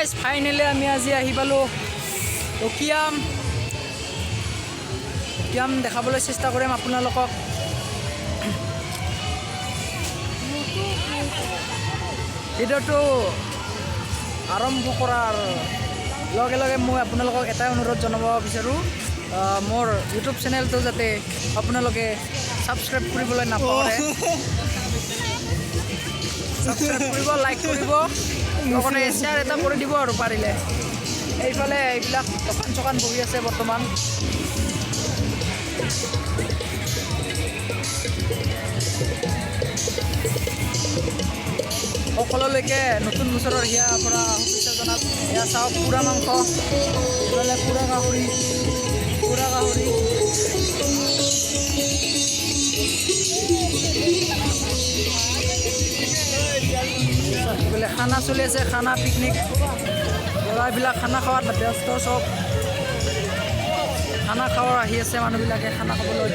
Guys finally আমি আজি আহি পালোঁ উকিয়াম দেখাবলৈ চেষ্টা কৰিম আপোনালোকক। ভিডিঅ'টো আৰম্ভ কৰাৰ লগে লগে মই আপোনালোকক এটাই অনুৰোধ জনাব বিচাৰোঁ, মোৰ ইউটিউব চেনেলটো যাতে আপোনালোকে ছাবস্ক্ৰাইব কৰিবলৈ নাপাহৰে। ছাবস্ক্ৰাইব কৰিব, লাইক কৰিব, লগতে শ্বেয়াৰ এটা কৰি দিব আৰু পাৰিলে। এইফালে এইবিলাক দোকান চোকান বহি আছে বৰ্তমান। সকলোলৈকে নতুন বছৰৰ হিয়াৰ পৰা শুভেচ্ছা জনাল। এয়া চাওক পুৰা মাংস, এইফালে পুৰা গাহৰি। এইফালে খানা চলি আছে, খানা পিকনিক। ল'ৰাবিলাক খানা খোৱাত ব্যস্ত, চব খানা খাব আহি আছে মানুহবিলাকে খানা খাবলৈ।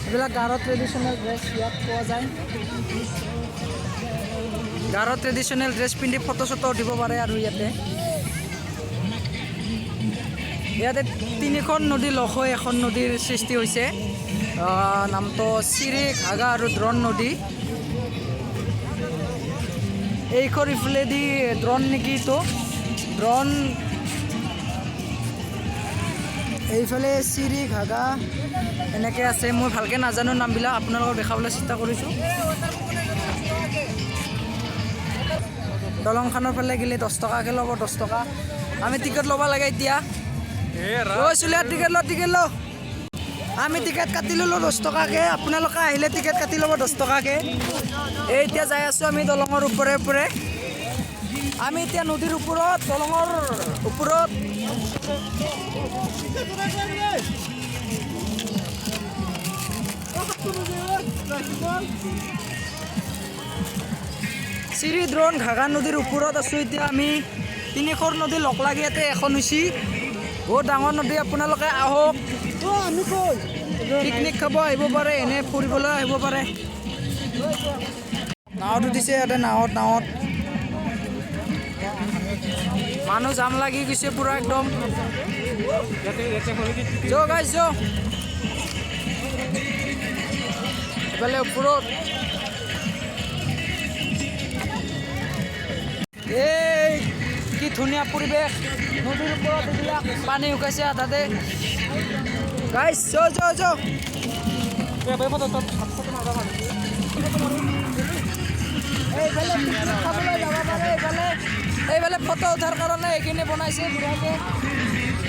এইবিলাক গাৰো ট্ৰেডিশ্যনেল ড্ৰেছ ইয়াত পোৱা যায়। গাৰো ট্ৰেডিশ্যনেল ড্ৰেছ পিন্ধি ফটো চটো উঠিব পাৰে। আৰু ইয়াতে তিনিখন নদী লগ হৈ এখন নদীৰ সৃষ্টি হৈছে। নামটো চিৰি ঘাগা আৰু দ্ৰোণ নদী। এইখন ইফালেদি দ্ৰোণ নেকি, তো দ্ৰোণ। এইফালে চিৰি ঘাগা এনেকৈ আছে। মই ভালকৈ নাজানো নামবিলাক, আপোনালোকক দেখাবলৈ চেষ্টা কৰিছোঁ। দলংখনৰ ফালে গ'লে 10 টকাকৈ ল'ব, 10 টকা। আমি টিকেট ল'ব লাগে এতিয়া। টিকেট ল। আমি টিকেট কাটি ল'লোঁ 10 টকাকৈ। আপোনালোকে আহিলে টিকেট কাটি ল'ব 10 টকাকৈ। এতিয়া যাই আছোঁ আমি দলঙৰ ওপৰে। আমি এতিয়া নদীৰ ওপৰত, দলঙৰ ওপৰত। চিৰি দ্ৰোণ ঘাগা নদীৰ ওপৰত আছোঁ এতিয়া আমি। তিনিখন নদী লগ লাগি ইয়াতে এখন হৈছে। বহুত ডাঙৰ নদী। আপোনালোকে আহক, পিকনিক খাব আহিব পাৰে, এনে ফুৰিবলৈ আহিব পাৰে। নাৱত উঠিছে ইয়াতে, নাৱত মানুহ জাম লাগি গৈছে পুৰা একদম। এইফালে ওপৰত এই কি ধুনীয়া পৰিৱেশ। নদীৰ ওপৰত এইবিলাক পানী শুকাইছে আধাতে। গাইজ এইফালে ফটো উঠাৰ কাৰণে এইখিনি বনাইছে ধুনীয়াকৈ।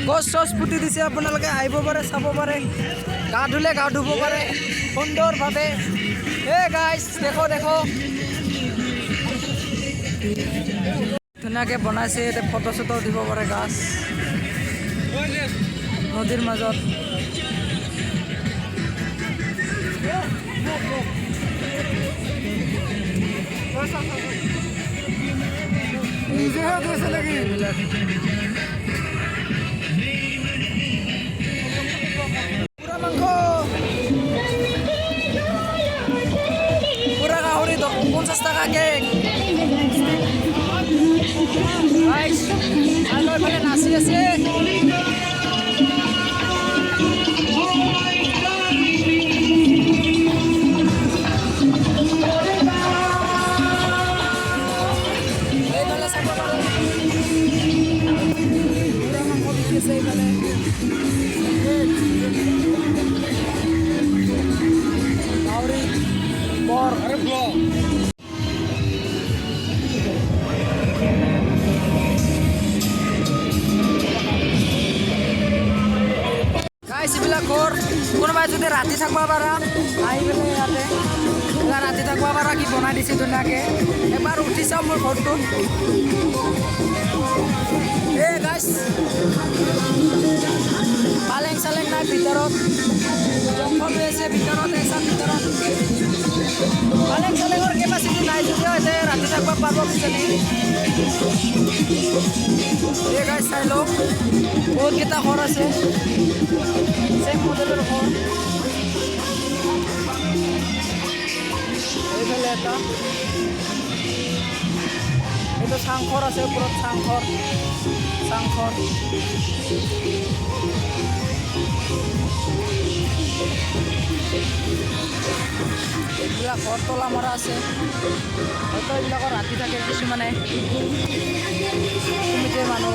গছ চছ পুতি দিছে, আপোনালোকে আহিব পাৰে, চাব পাৰে। গা ধুলে গা ধুব পাৰে সুন্দৰভাৱে। গাইজ দেখো ধুনীয়াকৈ বনাইছে। ইয়াতে ফটো চটো দিব পাৰে। গাছ নদীৰ মাজত। পুৰা গাহৰি 50 টকাকৈ। এইফালে নাচি আছে। এইবিলাক ঘৰ কোনোবাই যদি ৰাতি থাকিব পাৰা আহি পেলাই ইয়াতে ৰাতি থাকিব পাৰা। কি বনাই দিছে ধুনীয়াকৈ। এবাৰ উঠি চাওঁ মোৰ ঘৰটোত। গাইছ পালেং চালেং নাই ভিতৰত, জংঘল হৈ আছে ভিতৰত। পালেং চালেঙৰ কেপাচিটি নাই যদিও ইয়াতে ৰাতি থাকিব পাৰিব কিজানি। গাইছ চাই লওক, বহুতকেইটা ঘৰ আছে, চেম মডেলৰ ঘৰ। এটা এইটো চাংঘৰ আছে ওপৰত চাংঘৰ এইবিলাক ঘৰ তলা মৰা আছে হয়তো এইবিলাকৰ ৰাতি থাকে কিছুমানে কমিটিৰ মানুহ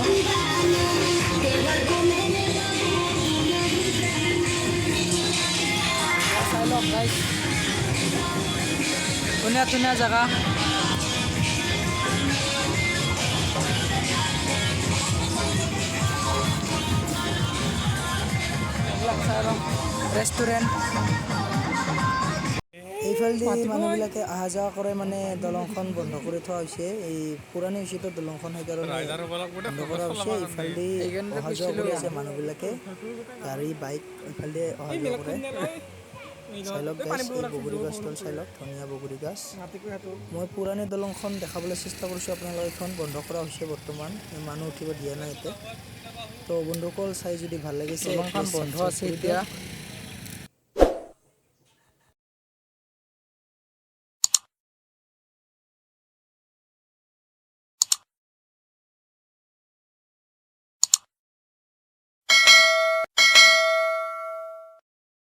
চাই লওক গাইজ ধুনীয়া ধুনীয়া জেগা এইবিলাক চাই লওক ৰেষ্টুৰেণ্ট এইফালেদি মানুহবিলাকে অহা যোৱা কৰে মানে দলংখন বন্ধ কৰি থোৱা হৈছে এই পুৰণি হৈছেতো দলংখন সেইকাৰণে বন্ধ কৰা হৈছে এইফালেদি অহা যোৱা কৰি আছে মানুহবিলাকে গাড়ী বাইক এইফালেদি অহা যোৱা কৰে চাই লওক গাইজ এই বগৰী গছডাল চাই লওক ধুনীয়া বগৰী গছ মই পুৰণি দলংখন দেখাবলৈ চেষ্টা কৰিছোঁ আপোনালোকে এইখন বন্ধ কৰা হৈছে বৰ্তমান মানুহ উঠিব দিয়া নাই ইয়াতে তো বন্ধুসকল চাই যদি ভাল লাগিছে দলংখন বন্ধ আছে এতিয়া